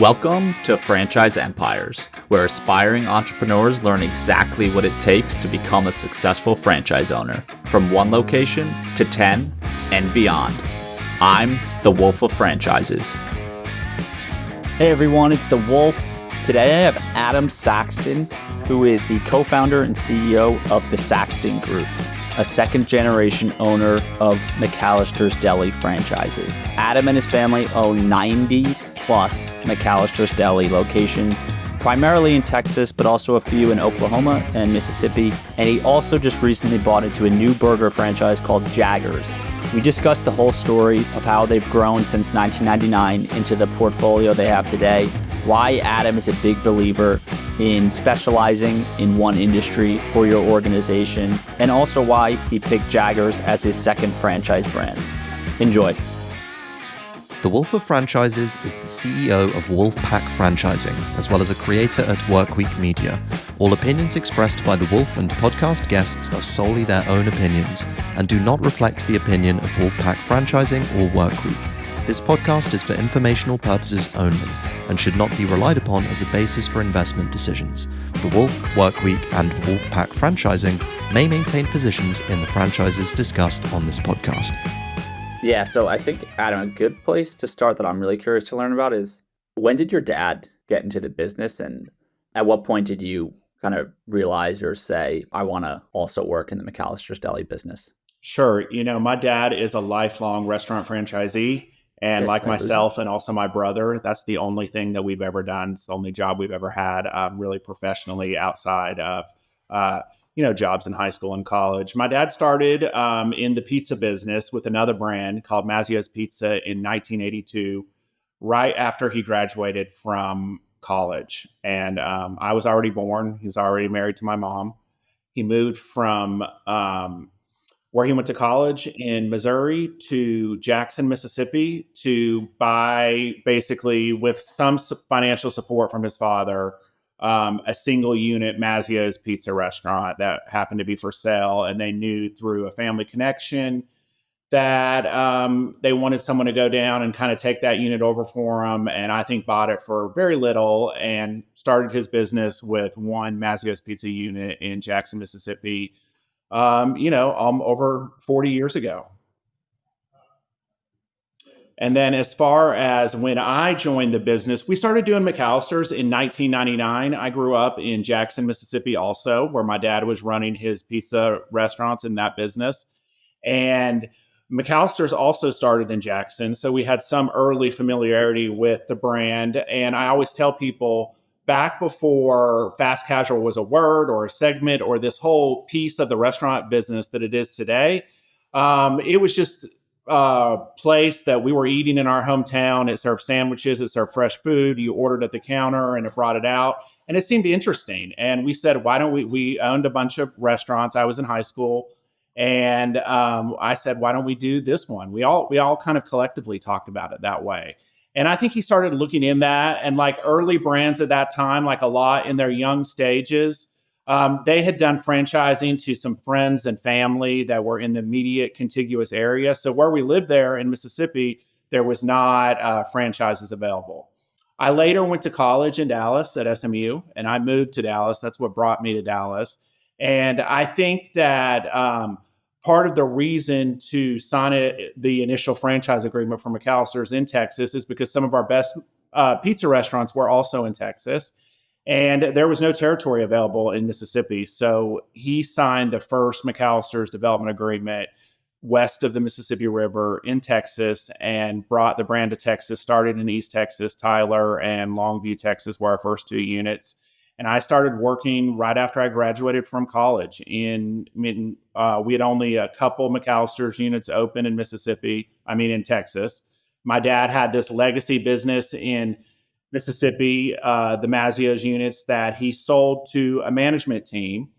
Welcome to Franchise Empires, where aspiring entrepreneurs learn exactly what it takes to become a successful franchise owner, from one location to 10 and beyond. I'm the Wolf of Franchises. Hey everyone, it's the Wolf. Today I have Adam Saxton, who is the co-founder and CEO of the Saxton Group, a second-generation owner of McAlister's Deli franchises. Adam and his family own 90-plus McAlister's Deli locations, primarily in Texas, but also a few in Oklahoma and Mississippi. And he also just recently bought into a new burger franchise called Jaggers. We discussed the whole story of how they've grown since 1999 into the portfolio they have today, why Adam is a big believer in specializing in one industry for your organization, and also why he picked Jaggers as his second franchise brand. Enjoy. The Wolf of Franchises is the CEO of Wolfpack Franchising, as well as a creator at Workweek Media. All opinions expressed by the Wolf and podcast guests are solely their own opinions and do not reflect the opinion of Wolfpack Franchising or Workweek. This podcast is for informational purposes only and should not be relied upon as a basis for investment decisions. The Wolf, Workweek, and Wolfpack Franchising may maintain positions in the franchises discussed on this podcast. Yeah, so I think, Adam, a good place to start that I'm really curious to learn about is, when did your dad get into the business, and at what point did you kind of realize or say, I want to also work in the McAlister's Deli business? Sure. My dad is a lifelong restaurant franchisee. And like myself and also my brother, that's the only thing that we've ever done. It's the only job we've ever had really professionally outside of, jobs in high school and college. My dad started in the pizza business with another brand called Mazzio's Pizza in 1982, right after he graduated from college. And I was already born. He was already married to my mom. He moved from where he went to college in Missouri to Jackson, Mississippi, to buy, basically with some financial support from his father, a single unit Mazzio's Pizza restaurant that happened to be for sale. And they knew through a family connection that they wanted someone to go down and kind of take that unit over for them. And I think bought it for very little and started his business with one Mazzio's Pizza unit in Jackson, Mississippi, over 40 years ago. And then as far as when I joined the business, we started doing McAlister's in 1999. I grew up in Jackson, Mississippi also, where my dad was running his pizza restaurants in that business. And McAlister's also started in Jackson. So we had some early familiarity with the brand. And I always tell people, back before fast casual was a word or a segment or this whole piece of the restaurant business that it is today, it was just a place that we were eating in our hometown. It served sandwiches, it served fresh food. You ordered at the counter and it brought it out. And it seemed interesting. And we said, why don't we owned a bunch of restaurants. I was in high school. And I said, why don't we do this one? We all kind of collectively talked about it that way. And I think he started looking in that, and like early brands at that time, like a lot in their young stages, they had done franchising to some friends and family that were in the immediate contiguous area. So where we lived there in Mississippi, there was not franchises available. I later went to college in Dallas at SMU, and I moved to Dallas. That's what brought me to Dallas. And I think that part of the reason to sign the initial franchise agreement for McAlister's in Texas is because some of our best pizza restaurants were also in Texas, and there was no territory available in Mississippi. So he signed the first McAlister's development agreement west of the Mississippi River in Texas and brought the brand to Texas, started in East Texas, Tyler, and Longview, Texas, were our first two units. And I started working right after I graduated from college. We had only a couple McAlister's units open in in Texas. My dad had this legacy business in Mississippi, the Mazzio's units that he sold to a management team.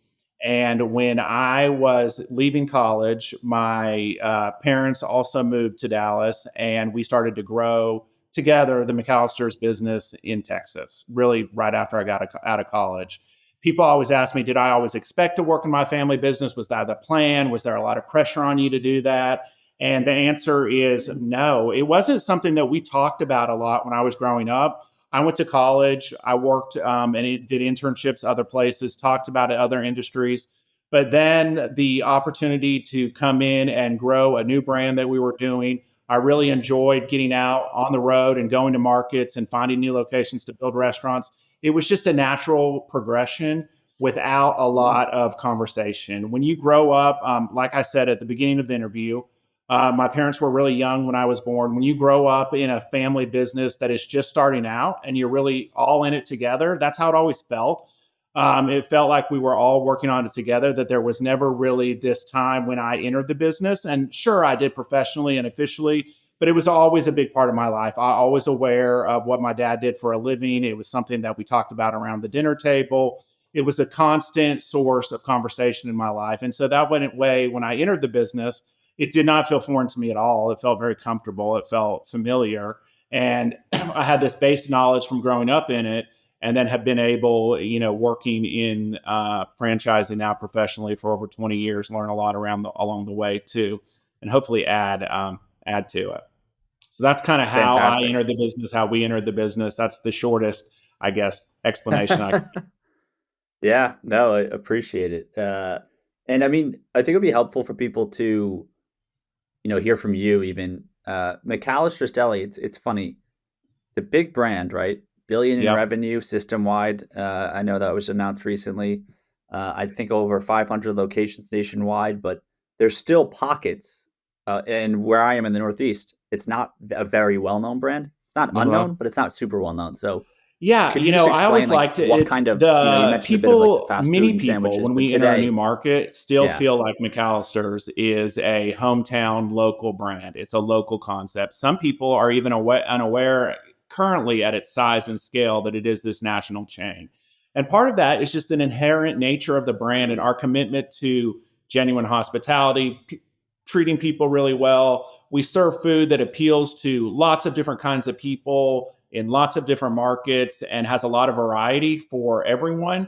And when I was leaving college, my parents also moved to Dallas, and we started to grow together the McAlister's business in Texas, really right after I got out of college. People always ask me, did I always expect to work in my family business? Was that the plan? Was there a lot of pressure on you to do that? And the answer is no. It wasn't something that we talked about a lot when I was growing up. I went to college. I worked did internships other places, talked about it, other industries. But then the opportunity to come in and grow a new brand that we were doing, I really enjoyed getting out on the road and going to markets and finding new locations to build restaurants. It was just a natural progression without a lot of conversation. When you grow up, like I said at the beginning of the interview, my parents were really young when I was born. When you grow up in a family business that is just starting out and you're really all in it together, that's how it always felt. It felt like we were all working on it together, that there was never really this time when I entered the business. And sure, I did professionally and officially, but it was always a big part of my life. I always aware of what my dad did for a living. It was something that we talked about around the dinner table. It was a constant source of conversation in my life. And so that went away when I entered the business. It did not feel foreign to me at all. It felt very comfortable. It felt familiar. And I had this base knowledge from growing up in it, and then have been able, working in franchising now professionally for over 20 years, learn a lot along the way too, and hopefully add to it. So that's kind of how Fantastic. I entered the business, how we entered the business. That's the shortest, I guess, explanation I can. Yeah, no, I appreciate it. And I mean, I think it'd be helpful for people to, hear from you even. McAlister's Deli, it's funny. It's a big brand, right? Billion in Yep. revenue system-wide. I know that was announced recently. I think over 500 locations nationwide, but there's still pockets. And where I am in the Northeast, it's not a very well-known brand. It's not unknown, but it's not super well-known. So Yeah, could you just I always explain, liked it. what It's kind of, you the mentioned a bit of like the people, fast food many and people, sandwiches, when but we enter a new today, market, still yeah, feel like McAlister's is a hometown local brand. It's a local concept. Some people are even unaware currently at its size and scale that it is this national chain. And part of that is just an inherent nature of the brand and our commitment to genuine hospitality, treating people really well. We serve food that appeals to lots of different kinds of people in lots of different markets and has a lot of variety for everyone.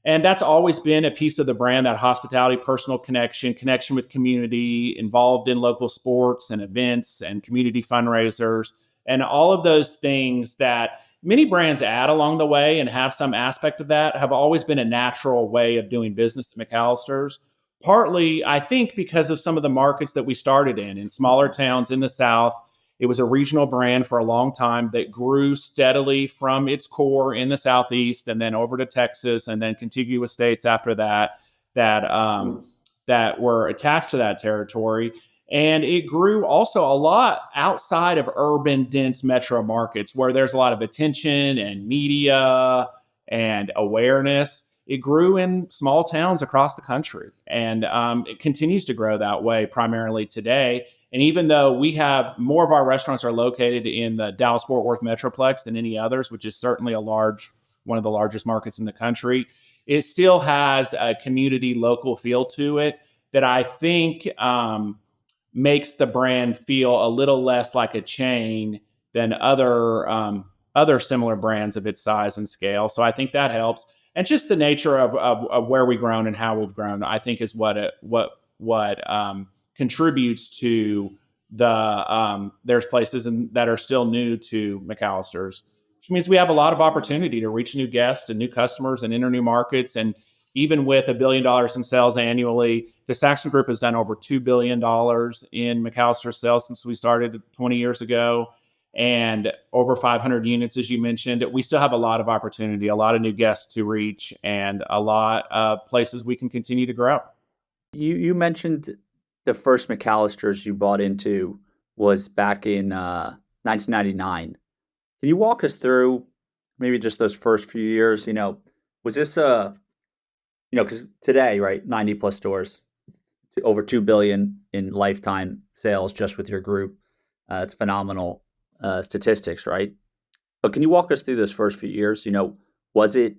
And that's always been a piece of the brand, that hospitality, personal connection with community, involved in local sports and events and community fundraisers, and all of those things that many brands add along the way and have some aspect of that have always been a natural way of doing business at McAlister's. Partly, I think, because of some of the markets that we started in smaller towns in the South. It was a regional brand for a long time that grew steadily from its core in the Southeast and then over to Texas and then contiguous states after that were attached to that territory. And it grew also a lot outside of urban, dense metro markets where there's a lot of attention and media and awareness. It grew in small towns across the country, and it continues to grow that way primarily today. And even though we have more of our restaurants are located in the Dallas-Fort Worth Metroplex than any others, which is certainly one of the largest markets in the country, it still has a community local feel to it that I think makes the brand feel a little less like a chain than other similar brands of its size and scale. So I think that helps. And just the nature of where we've grown and how we've grown, I think, is what contributes to there's places that are still new to McAlister's, which means we have a lot of opportunity to reach new guests and new customers and enter new markets. And even with $1 billion in sales annually, the Saxton Group has done over $2 billion in McAlister's sales since we started 20 years ago, and over 500 units, as you mentioned. We still have a lot of opportunity, a lot of new guests to reach, and a lot of places we can continue to grow. You mentioned the first McAlister's you bought into was back in 1999. Can you walk us through maybe just those first few years? Was this because today, right, 90 plus stores, over 2 billion in lifetime sales just with your group. It's phenomenal statistics, right? But can you walk us through those first few years? Was it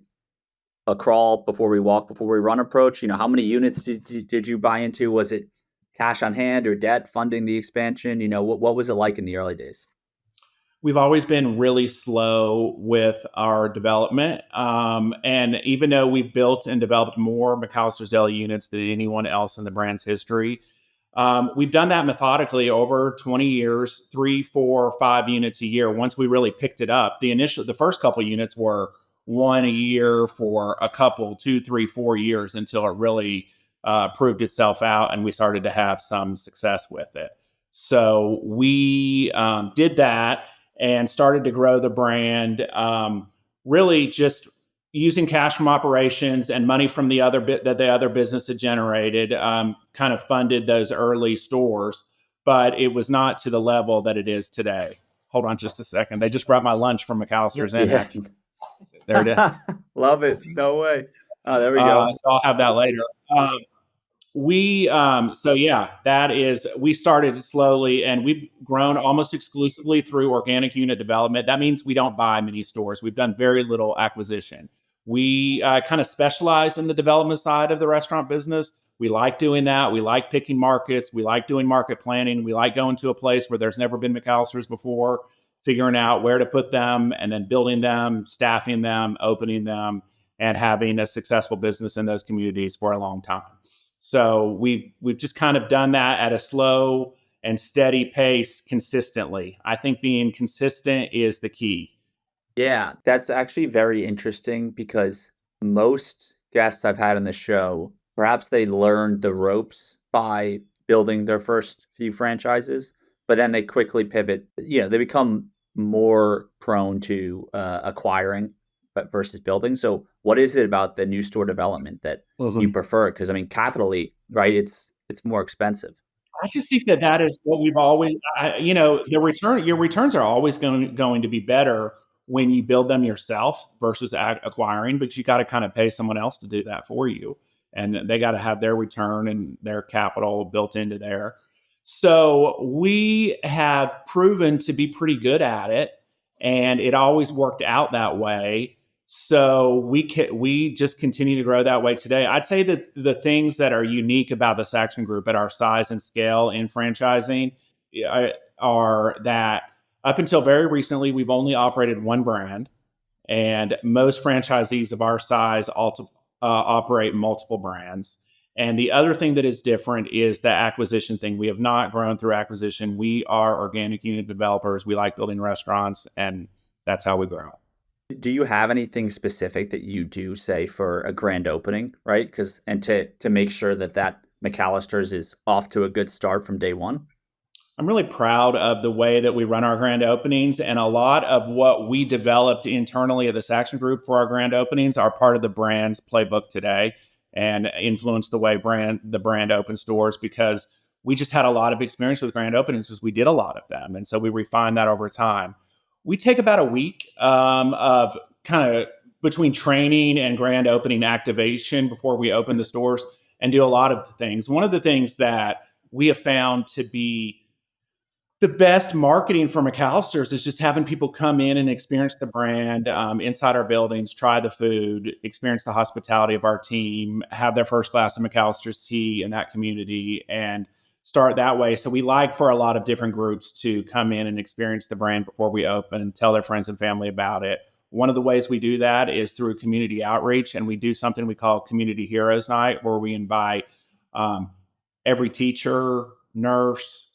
a crawl before we walk, before we run approach? How many units did you buy into? Was it cash on hand or debt funding the expansion? What was it like in the early days? We've always been really slow with our development. And even though we've built and developed more McAlister's Deli units than anyone else in the brand's history, We've done that methodically over 20 years, 3, 4, 5 units a year. Once we really picked it up, the first couple units were one a year for a couple, 2, 3, 4 years until it really proved itself out and we started to have some success with it. So we did that and started to grow the brand, really just using cash from operations and money from the other bit that the other business had generated, kind of funded those early stores, but it was not to the level that it is today. Hold on just a second. They just brought my lunch from McAlister's in. Yeah. There it is. Love it. No way. Oh, there we go. So I'll have that later. We started slowly and we've grown almost exclusively through organic unit development. That means we don't buy many stores. We've done very little acquisition. We kind of specialize in the development side of the restaurant business. We like doing that. We like picking markets. We like doing market planning. We like going to a place where there's never been McAlister's before, figuring out where to put them and then building them, staffing them, opening them, and having a successful business in those communities for a long time. So we've just kind of done that at a slow and steady pace consistently. I think being consistent is the key. Yeah, that's actually very interesting because most guests I've had on the show, perhaps they learned the ropes by building their first few franchises, but then they quickly pivot. They become more prone to acquiring versus building. So what is it about the new store development that you prefer? Because I mean, capitally, right, it's more expensive. I just think that is what we've always, your returns are always going to be better when you build them yourself versus acquiring, but you got to kind of pay someone else to do that for you. And they got to have their return and their capital built into there. So we have proven to be pretty good at it, and it always worked out that way. So we just continue to grow that way today. I'd say that the things that are unique about the Saxton Group at our size and scale in franchising are that up until very recently, we've only operated one brand, and most franchisees of our size operate multiple brands. And the other thing that is different is the acquisition thing. We have not grown through acquisition. We are organic unit developers. We like building restaurants, and that's how we grow. Do you have anything specific that you do say for a grand opening, right? And to make sure that McAlister's is off to a good start from day one? I'm really proud of the way that we run our grand openings, and a lot of what we developed internally at the Saxton Group for our grand openings are part of the brand's playbook today and influence the way the brand opens doors, because we just had a lot of experience with grand openings because we did a lot of them. And so we refined that over time. We take about a week of kind of between training and grand opening activation before we open the stores and do a lot of things. One of the things that we have found to be the best marketing for McAlister's is just having people come in and experience the brand inside our buildings, try the food, experience the hospitality of our team, have their first glass of McAlister's tea in that community, and start that way. So we like for a lot of different groups to come in and experience the brand before we open and tell their friends and family about it. One of the ways we do that is through community outreach, and we do something we call Community Heroes Night, where we invite every teacher, nurse,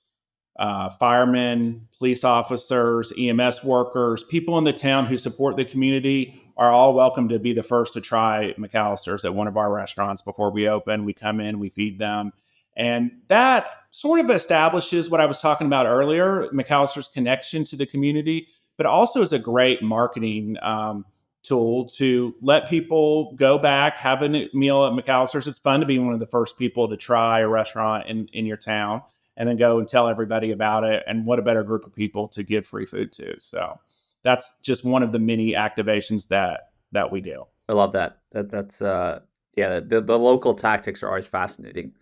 firemen, police officers, EMS workers, people in the town who support the community are all welcome to be the first to try McAlister's at one of our restaurants before we open. We come in, we feed them. And that sort of establishes what I was talking about earlier, McAlister's connection to the community, but also is a great marketing tool to let people go back, have a meal at McAlister's. It's fun to be one of the first people to try a restaurant in your town, and then go and tell everybody about it. And what a better group of people to give free food to. So that's just one of the many activations that we do. I love that. That's the local tactics are always fascinating.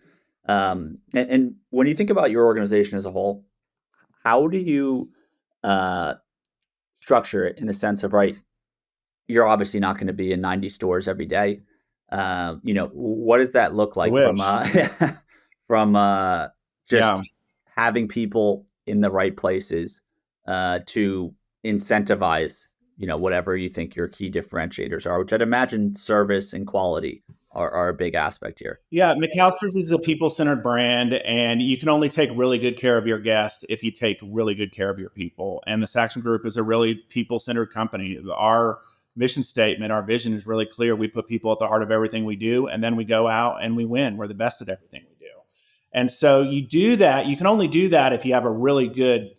And when you think about your organization as a whole, how do you structure it in the sense of, right, you're obviously not going to be in 90 stores every day. What does that look like from having people in the right places to incentivize, whatever you think your key differentiators are, which I'd imagine service and quality are a big aspect here. Yeah, McAlister's is a people-centered brand, and you can only take really good care of your guests if you take really good care of your people. And the Saxton Group is a really people-centered company. Our mission statement, our vision is really clear. We put people at the heart of everything we do, and then we go out and we win. We're the best at everything we do. And so you do that. You can only do that if you have a really good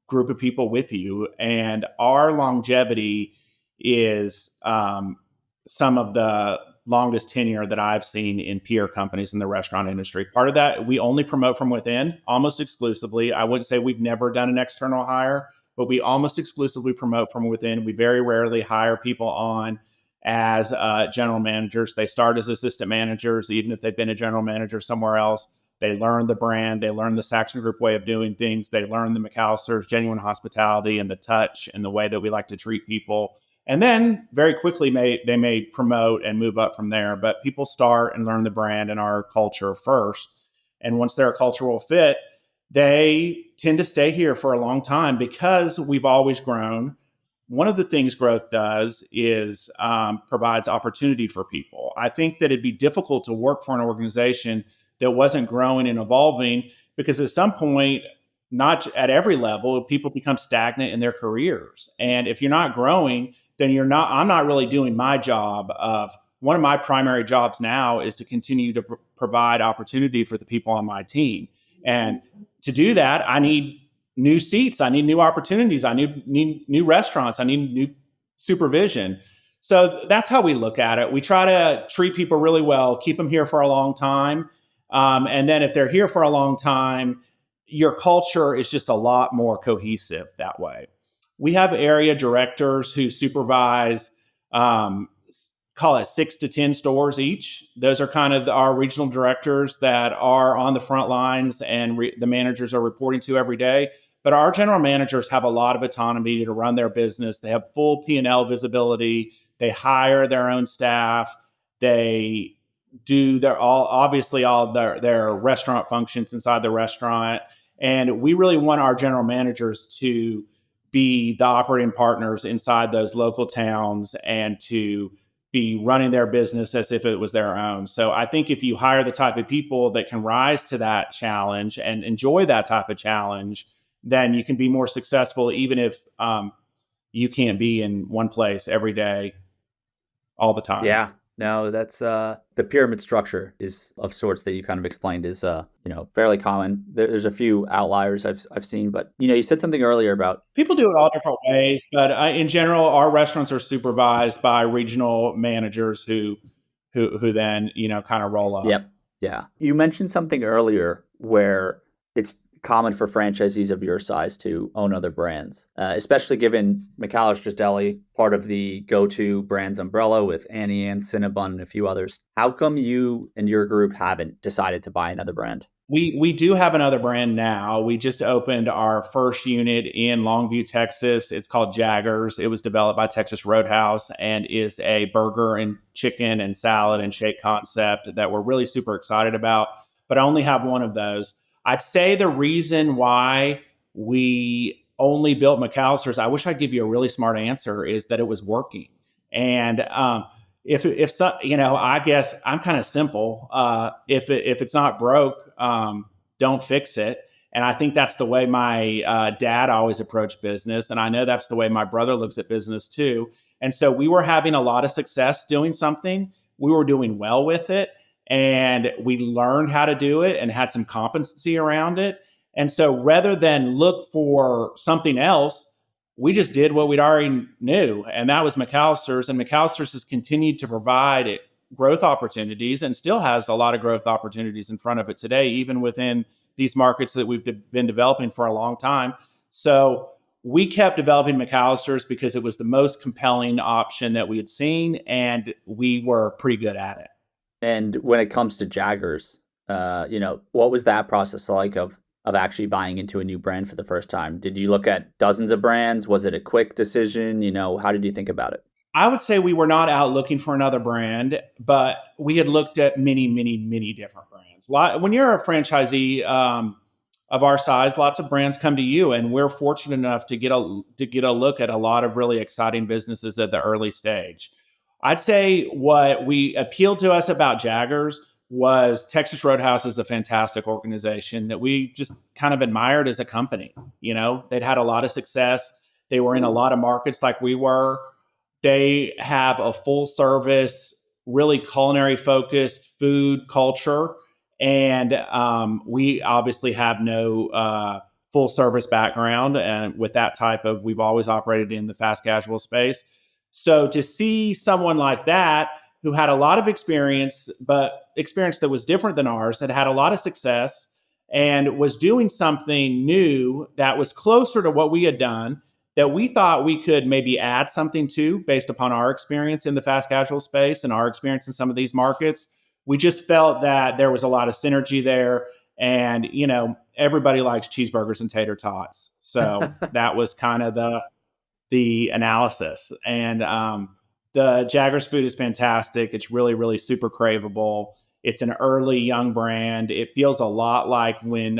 group of people with you. And our longevity is some of the longest tenure that I've seen in peer companies in the restaurant industry. Part of that, we only promote from within almost exclusively. I wouldn't say we've never done an external hire, but we almost exclusively promote from within. We very rarely hire people on as general managers. They start as assistant managers, even if they've been a general manager somewhere else. They learn the brand. They learn the Saxton Group way of doing things. They learn the McAlister's genuine hospitality and the touch and the way that we like to treat people. And then very quickly, they may promote and move up from there. But people start and learn the brand and our culture first. And once they're a cultural fit, they tend to stay here for a long time because we've always grown. One of the things growth does is provides opportunity for people. I think that it'd be difficult to work for an organization that wasn't growing and evolving because at some point, not at every level, people become stagnant in their careers. And if you're not growing, then I'm not really doing my job one of my primary jobs now is to continue to provide opportunity for the people on my team. And to do that, I need new seats. I need new opportunities. I need new restaurants. I need new supervision. So that's how we look at it. We try to treat people really well, keep them here for a long time. And then if they're here for a long time, your culture is just a lot more cohesive that way. We have area directors who supervise, call it 6 to 10 stores each. Those are kind of our regional directors that are on the front lines and the managers are reporting to every day. But our general managers have a lot of autonomy to run their business. They have full P&L visibility. They hire their own staff. They do all their restaurant functions inside the restaurant. And we really want our general managers to be the operating partners inside those local towns and to be running their business as if it was their own. So I think if you hire the type of people that can rise to that challenge and enjoy that type of challenge, then you can be more successful, even if you can't be in one place every day, all the time. Yeah. No, that's the pyramid structure is of sorts that you kind of explained is fairly common. There's a few outliers I've seen, but you said something earlier about people do it all different ways. But in general, our restaurants are supervised by regional managers who then kind of roll up. Yep. Yeah. You mentioned something earlier where it's common for franchisees of your size to own other brands, especially given McAlister's Deli, part of the go-to brands umbrella with Annie Ann's, Cinnabon, and a few others. How come you and your group haven't decided to buy another brand? We do have another brand now. We just opened our first unit in Longview, Texas. It's called Jaggers. It was developed by Texas Roadhouse and is a burger and chicken and salad and shake concept that we're really super excited about. But I only have one of those. I'd say the reason why we only built McAlister's, I wish I'd give you a really smart answer, is that it was working. And if so, I guess I'm kind of simple. If it's not broke, don't fix it. And I think that's the way my dad always approached business. And I know that's the way my brother looks at business too. And so we were having a lot of success doing something. We were doing well with it. And we learned how to do it and had some competency around it. And so rather than look for something else, we just did what we'd already knew. And that was McAlister's. And McAlister's has continued to provide growth opportunities and still has a lot of growth opportunities in front of it today, even within these markets that we've been developing for a long time. So we kept developing McAlister's because it was the most compelling option that we had seen. And we were pretty good at it. And when it comes to Jaggers, what was that process like of actually buying into a new brand for the first time? Did you look at dozens of brands? Was it a quick decision? How did you think about it? I would say we were not out looking for another brand, but we had looked at many, many, many different brands. When you're a franchisee of our size, lots of brands come to you, and we're fortunate enough to get a look at a lot of really exciting businesses at the early stage. I'd say what we appealed to us about Jaggers was Texas Roadhouse is a fantastic organization that we just kind of admired as a company. They'd had a lot of success. They were in a lot of markets like we were. They have a full service, really culinary focused food culture. And we obviously have no full service background. And with that we've always operated in the fast casual space. So to see someone like that who had a lot of experience, but experience that was different than ours, had a lot of success and was doing something new that was closer to what we had done, that we thought we could maybe add something to based upon our experience in the fast casual space and our experience in some of these markets. We just felt that there was a lot of synergy there. And, everybody likes cheeseburgers and tater tots. So that was kind of the analysis. And the Jaggers food is fantastic. It's really, really super craveable. It's an early young brand. It feels a lot like when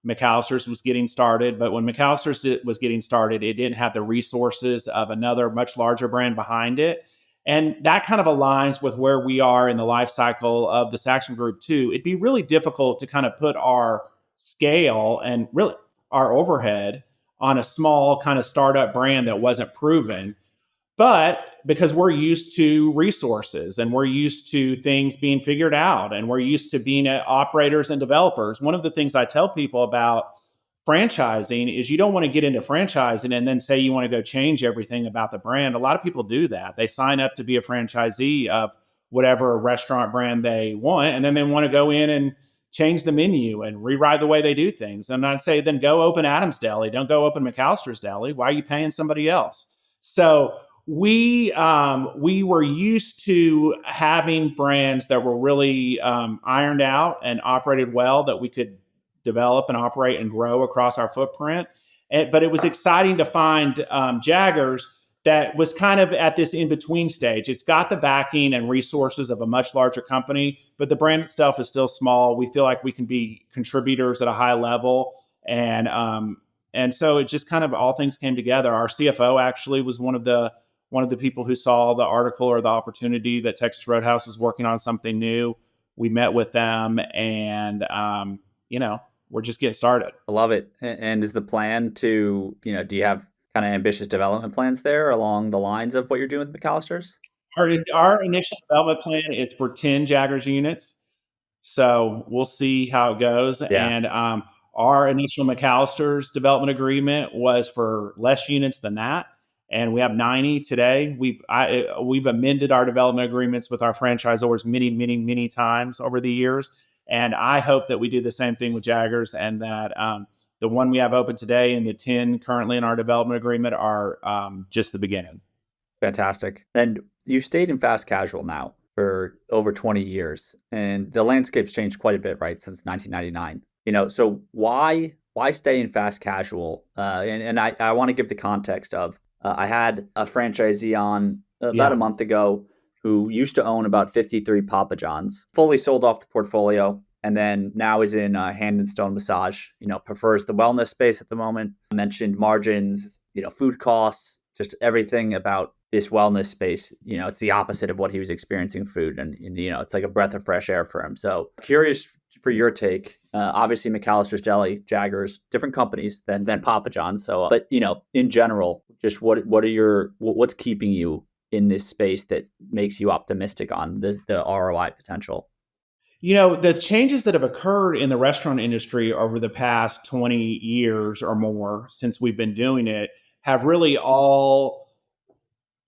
McAlister's was getting started. But when McAlister's was getting started, it didn't have the resources of another much larger brand behind it. And that kind of aligns with where we are in the life cycle of the Saxton Group too. It'd be really difficult to kind of put our scale and really our overhead on a small kind of startup brand that wasn't proven. But because we're used to resources and we're used to things being figured out and we're used to being operators and developers, one of the things I tell people about franchising is you don't want to get into franchising and then say you want to go change everything about the brand. A lot of people do that. They sign up to be a franchisee of whatever restaurant brand they want, and then they want to go in and change the menu and rewrite the way they do things. And I'd say, then go open Adam's Deli. Don't go open McAlister's Deli. Why are you paying somebody else? So we were used to having brands that were really ironed out and operated well, that we could develop and operate and grow across our footprint. But it was exciting to find Jaggers that was kind of at this in-between stage. It's got the backing and resources of a much larger company, but the brand itself is still small. We feel like we can be contributors at a high level. And so it just kind of all things came together. Our CFO actually was one of the people who saw the article or the opportunity that Texas Roadhouse was working on something new. We met with them and, we're just getting started. I love it. And is the plan to, do you have kind of ambitious development plans there along the lines of what you're doing with McAlister's? Our initial development plan is for 10 Jaggers units. So we'll see how it goes. Yeah. And our initial McAlister's development agreement was for less units than that. And we have 90 today. We've amended our development agreements with our franchisors many, many, many times over the years. And I hope that we do the same thing with Jaggers, and that the one we have open today and the 10 currently in our development agreement are just the beginning. Fantastic. And you've stayed in fast casual now for over 20 years, and the landscape's changed quite a bit, right, since 1999. So why stay in fast casual? And I want to give the context of I had a franchisee on about a month ago who used to own about 53 Papa John's, fully sold off the portfolio, and then now is in Hand and Stone Massage, prefers the wellness space at the moment. I mentioned margins, food costs, just everything about this wellness space. It's the opposite of what he was experiencing food. And it's like a breath of fresh air for him. So curious for your take. Obviously, McAlister's Deli, Jaggers, different companies than Papa John's. So, but, in general, just what's keeping you in this space that makes you optimistic on the ROI potential? The changes that have occurred in the restaurant industry over the past 20 years or more since we've been doing it have really all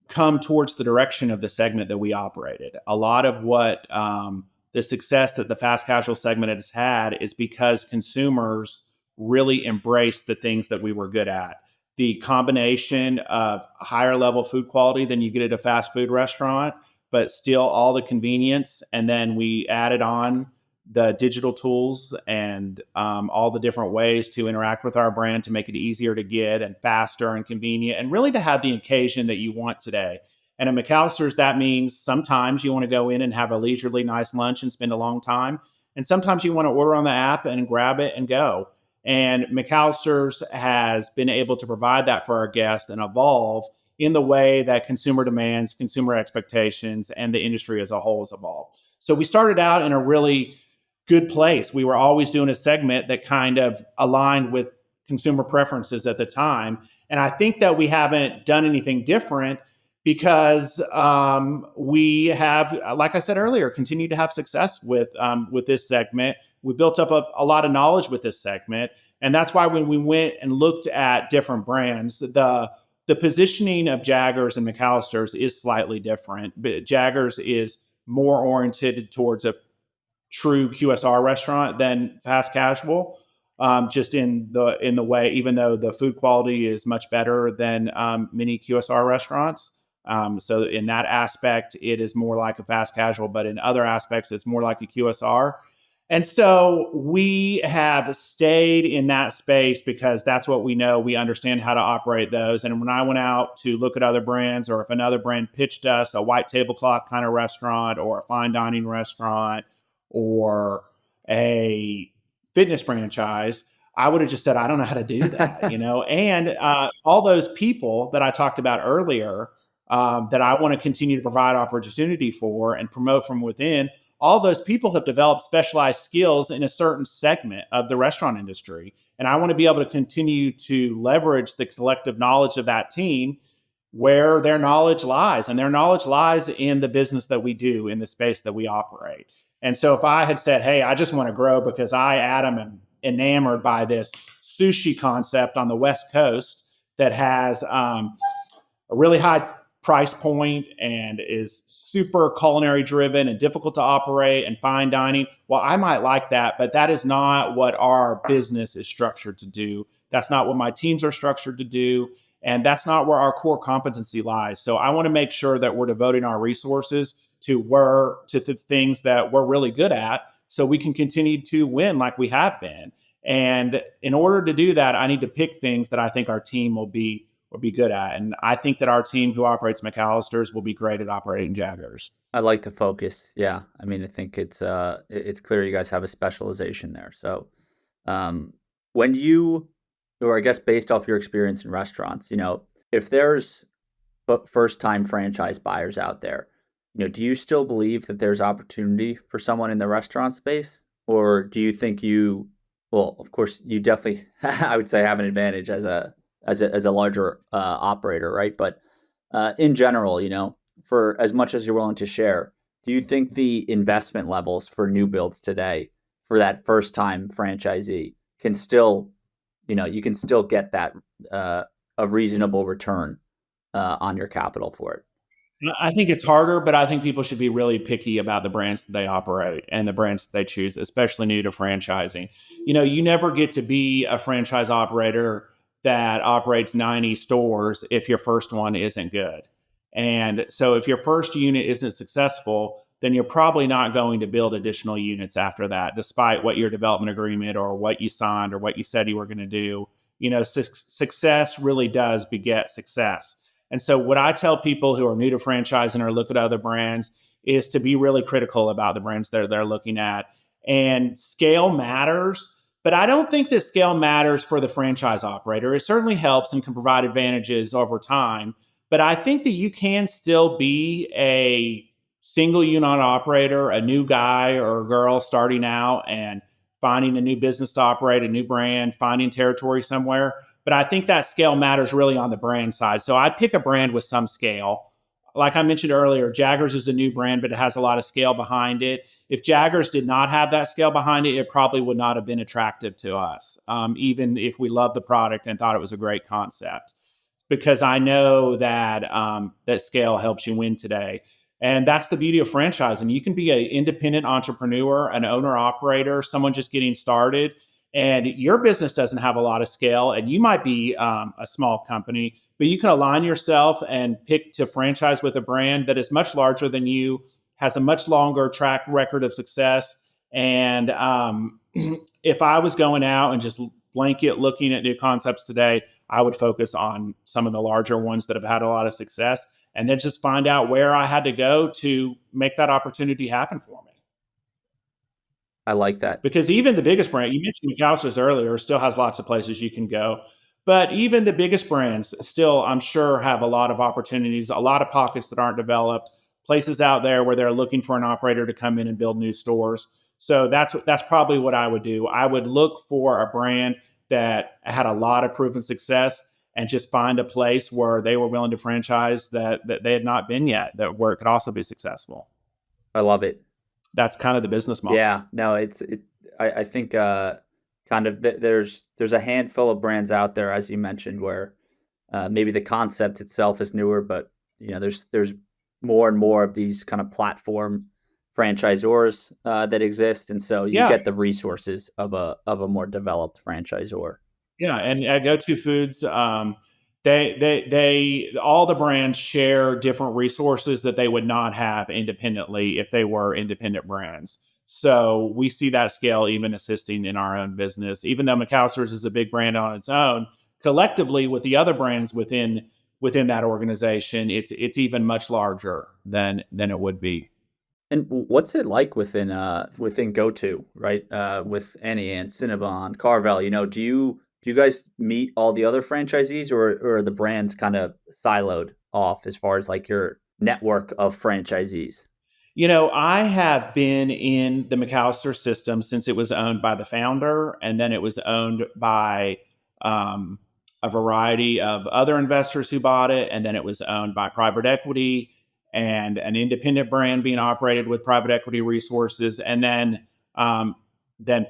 come towards the direction of the segment that we operated. A lot of what the success that the fast casual segment has had is because consumers really embraced the things that we were good at. The combination of higher level food quality than you get at a fast food restaurant, but still all the convenience. And then we added on the digital tools and all the different ways to interact with our brand to make it easier to get and faster and convenient, and really to have the occasion that you want today. And at McAlister's, that means sometimes you want to go in and have a leisurely nice lunch and spend a long time. And sometimes you want to order on the app and grab it and go. And McAlister's has been able to provide that for our guests and evolve in the way that consumer demands, consumer expectations, and the industry as a whole has evolved. So we started out in a really good place. We were always doing a segment that kind of aligned with consumer preferences at the time. And I think that we haven't done anything different because we have, like I said earlier, continued to have success with this segment. We built up a lot of knowledge with this segment. And that's why when we went and looked at different brands, the positioning of Jaggers and McAlister's is slightly different. But Jaggers is more oriented towards a true QSR restaurant than fast casual. Just in the way, even though the food quality is much better than many QSR restaurants. So in that aspect, it is more like a fast casual, but in other aspects, it's more like a QSR. And so we have stayed in that space because that's what we know. We understand how to operate those. And when I went out to look at other brands, or if another brand pitched us a white tablecloth kind of restaurant or a fine dining restaurant or a fitness franchise, I would have just said, I don't know how to do that, and all those people that I talked about earlier that I want to continue to provide opportunity for and promote from within, all those people have developed specialized skills in a certain segment of the restaurant industry. And I want to be able to continue to leverage the collective knowledge of that team where their knowledge lies. And their knowledge lies in the business that we do, in the space that we operate. And so if I had said, hey, I just want to grow because I, Adam, am enamored by this sushi concept on the West Coast that has a really high price point and is super culinary driven and difficult to operate and fine dining. Well, I might like that, but that is not what our business is structured to do. That's not what my teams are structured to do. And that's not where our core competency lies. So I want to make sure that we're devoting our resources to the things that we're really good at so we can continue to win like we have been. And in order to do that, I need to pick things that I think our team will be good at. And I think that our team who operates McAlister's will be great at operating Jaggers. I like the focus. Yeah. I mean, I think it's clear you guys have a specialization there. So when you, or I guess based off your experience in restaurants, if there's first-time franchise buyers out there, do you still believe that there's opportunity for someone in the restaurant space? Or do you think well, of course, you definitely, I would say, have an advantage as a larger operator, right? But in general, for as much as you're willing to share, do you think the investment levels for new builds today for that first time franchisee can still, you can still get that a reasonable return on your capital for it? I think it's harder, but I think people should be really picky about the brands that they operate and the brands that they choose, especially new to franchising. You never get to be a franchise operator that operates 90 stores if your first one isn't good. And so if your first unit isn't successful, then you're probably not going to build additional units after that, despite what your development agreement or what you signed or what you said you were going to do. Success really does beget success. And so what I tell people who are new to franchising or look at other brands is to be really critical about the brands that they're looking at. And scale matters, but I don't think that scale matters for the franchise operator. It certainly helps and can provide advantages over time. But I think that you can still be a single unit operator, a new guy or girl starting out and finding a new business to operate, a new brand, finding territory somewhere. But I think that scale matters really on the brand side. So I'd pick a brand with some scale. Like I mentioned earlier, Jaggers is a new brand, but it has a lot of scale behind it. If Jaggers did not have that scale behind it, it probably would not have been attractive to us, even if we loved the product and thought it was a great concept. Because I know that that scale helps you win today. And that's the beauty of franchising. You can be an independent entrepreneur, an owner-operator, someone just getting started, and your business doesn't have a lot of scale, and you might be a small company, but you can align yourself and pick to franchise with a brand that is much larger than you, has a much longer track record of success. And if I was going out and just blanket looking at new concepts today, I would focus on some of the larger ones that have had a lot of success, and then just find out where I had to go to make that opportunity happen for me. I like that. Because even the biggest brand, you mentioned McAlister's earlier, still has lots of places you can go. But even the biggest brands still, I'm sure, have a lot of opportunities, a lot of pockets that aren't developed, places out there where they're looking for an operator to come in and build new stores. So that's probably what I would do. I would look for a brand that had a lot of proven success and just find a place where they were willing to franchise that they had not been yet, that where it could also be successful. I love it. That's kind of the business model. Yeah, no, I think kind of there's a handful of brands out there, as you mentioned, where maybe the concept itself is newer, but there's more and more of these kind of platform franchisors that exist, and so you get the resources of a more developed franchisor. Yeah, and at Go-To Foods, they all the brands share different resources that they would not have independently if they were independent brands. So we see that scale even assisting in our own business. Even though McAlister's is a big brand on its own, collectively with the other brands within that organization, it's even much larger than it would be. And what's it like within Go-To, right? With Annie and Cinnabon, Carvel, do you guys meet all the other franchisees, or are the brands kind of siloed off as far as like your network of franchisees? I have been in the McAlister system since it was owned by the founder, and then it was owned by a variety of other investors who bought it, and then it was owned by private equity and an independent brand being operated with private equity resources, and then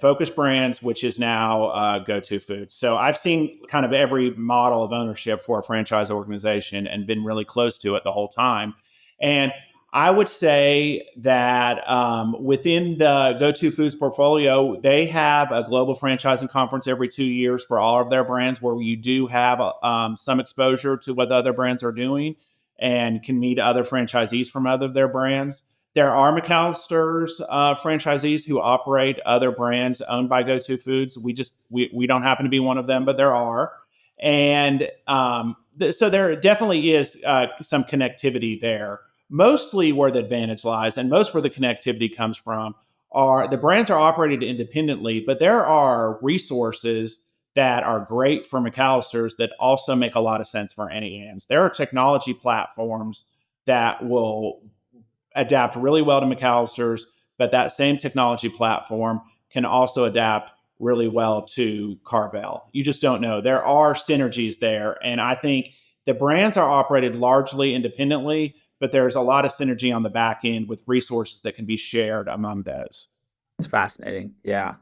Focus Brands, which is now Go-To Foods. So I've seen kind of every model of ownership for a franchise organization and been really close to it the whole time. And I would say that within the Go-To Foods portfolio, they have a global franchising conference every 2 years for all of their brands, where you do have some exposure to what the other brands are doing and can meet other franchisees from other of their brands. There are McAlister's franchisees who operate other brands owned by Go-To Foods. We don't happen to be one of them, but there are. And so there definitely is some connectivity there. Mostly where the advantage lies, and most where the connectivity comes from, are the brands are operated independently, but there are resources that are great for McAlister's that also make a lot of sense for Annie Ann's. There are technology platforms that will adapt really well to McAlister's, but that same technology platform can also adapt really well to Carvel. You just don't know. There are synergies there, and I think the brands are operated largely independently, but there's a lot of synergy on the back end with resources that can be shared among those. It's fascinating. Yeah.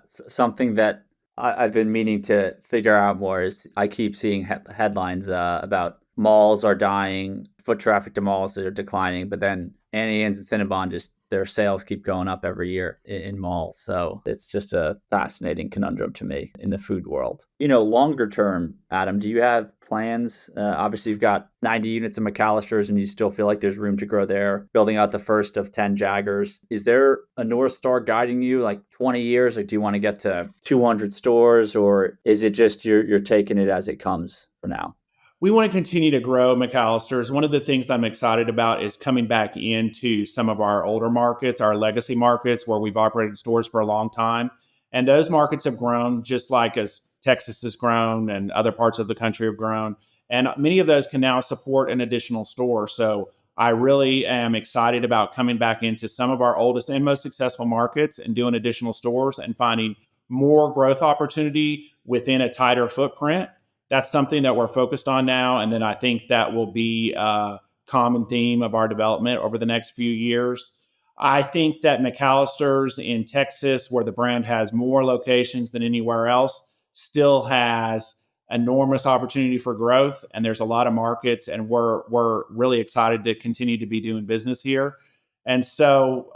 Something that I've been meaning to figure out more is I keep seeing headlines about malls are dying, foot traffic to malls are declining, but then Annie Ann's and Cinnabon, just their sales keep going up every year in malls. So it's just a fascinating conundrum to me in the food world. Longer term, Adam, do you have plans? Obviously, you've got 90 units of McAlister's and you still feel like there's room to grow there, building out the first of 10 Jaggers. Is there a North Star guiding you, like 20 years? Like, do you want to get to 200 stores, or is it just you're taking it as it comes for now? We want to continue to grow McAlister's. One of the things I'm excited about is coming back into some of our older markets, our legacy markets, where we've operated stores for a long time. And those markets have grown just like as Texas has grown and other parts of the country have grown. And many of those can now support an additional store. So I really am excited about coming back into some of our oldest and most successful markets and doing additional stores and finding more growth opportunity within a tighter footprint. That's something that we're focused on now. And then I think that will be a common theme of our development over the next few years. I think that McAlister's in Texas, where the brand has more locations than anywhere else, still has enormous opportunity for growth. And there's a lot of markets, and we're really excited to continue to be doing business here. And so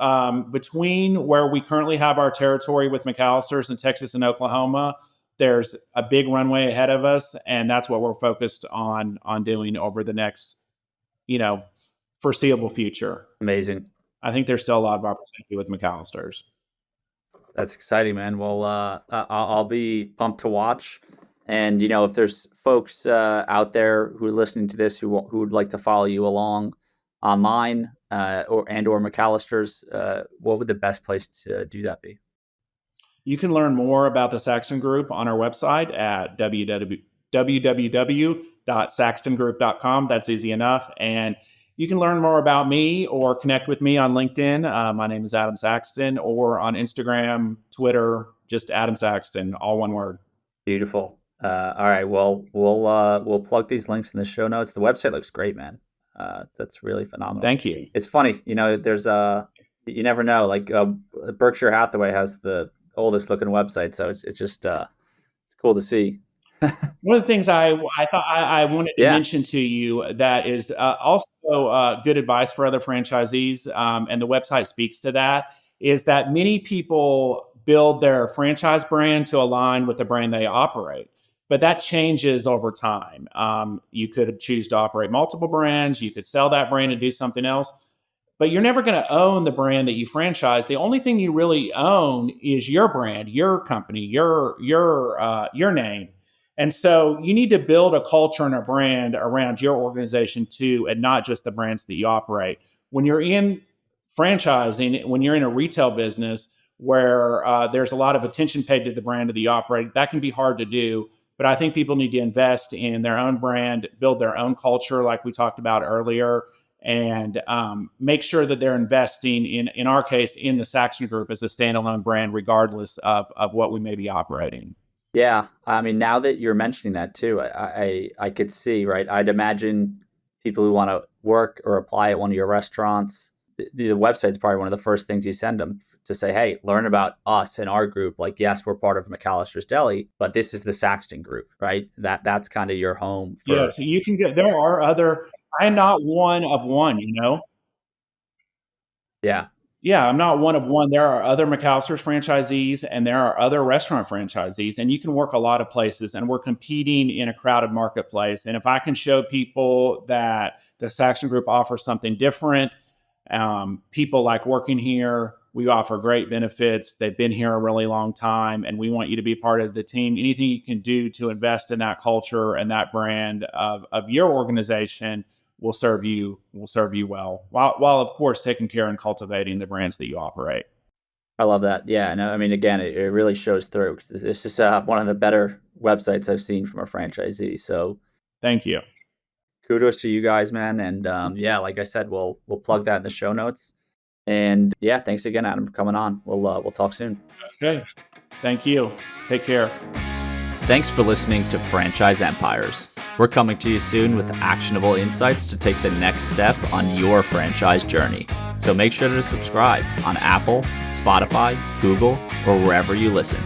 between where we currently have our territory with McAlister's in Texas and Oklahoma, there's a big runway ahead of us, and that's what we're focused on doing over the next, foreseeable future. Amazing. I think there's still a lot of opportunity with McAlister's. That's exciting, man. Well, I'll be pumped to watch. And if there's folks out there who are listening to this who would like to follow you along online or McAlister's, what would the best place to do that be? You can learn more about the Saxton Group on our website at www.saxton.com. www.saxtongroup.com. That's easy enough. And you can learn more about me or connect with me on LinkedIn. My name is Adam Saxton, or on Instagram, Twitter, just Adam Saxton, all one word. Beautiful. All right. Well, we'll plug these links in the show notes. The website looks great, man. That's really phenomenal. Thank you. It's funny, there's you never know. Like Berkshire Hathaway has the oldest looking website, so it's just it's cool to see. One of the things I thought I wanted to mention to you that is also good advice for other franchisees, and the website speaks to that, is that many people build their franchise brand to align with the brand they operate. But that changes over time. You could choose to operate multiple brands. You could sell that brand and do something else. But you're never going to own the brand that you franchise. The only thing you really own is your brand, your company, your name. And so you need to build a culture and a brand around your organization too, and not just the brands that you operate. When you're in franchising, when you're in a retail business where there's a lot of attention paid to the brand that you operate, that can be hard to do. But I think people need to invest in their own brand, build their own culture, like we talked about earlier, and make sure that they're investing in our case, in the Saxton Group as a standalone brand, regardless of what we may be operating. Yeah. I mean, now that you're mentioning that too, I could see, right? I'd imagine people who want to work or apply at one of your restaurants, the website's probably one of the first things you send them to say, hey, learn about us and our group. Like, yes, we're part of McAlister's Deli, but this is the Saxton Group, right? That's kind of your home. Yeah, so you can get, there are other, I'm not one of one, Yeah. Yeah, I'm not one of one. There are other McAlister's franchisees and there are other restaurant franchisees, and you can work a lot of places, and we're competing in a crowded marketplace. And if I can show people that the Saxton Group offers something different, people like working here, we offer great benefits. They've been here a really long time, and we want you to be part of the team. Anything you can do to invest in that culture and that brand of your organization will serve you well, while of course taking care and cultivating the brands that you operate. I love that. Yeah, no, I mean, again, it really shows through. It's just one of the better websites I've seen from a franchisee. So, thank you. Kudos to you guys, man. And yeah, like I said, we'll plug that in the show notes. And yeah, thanks again, Adam, for coming on. We'll talk soon. Okay, thank you. Take care. Thanks for listening to Franchise Empires. We're coming to you soon with actionable insights to take the next step on your franchise journey. So make sure to subscribe on Apple, Spotify, Google, or wherever you listen.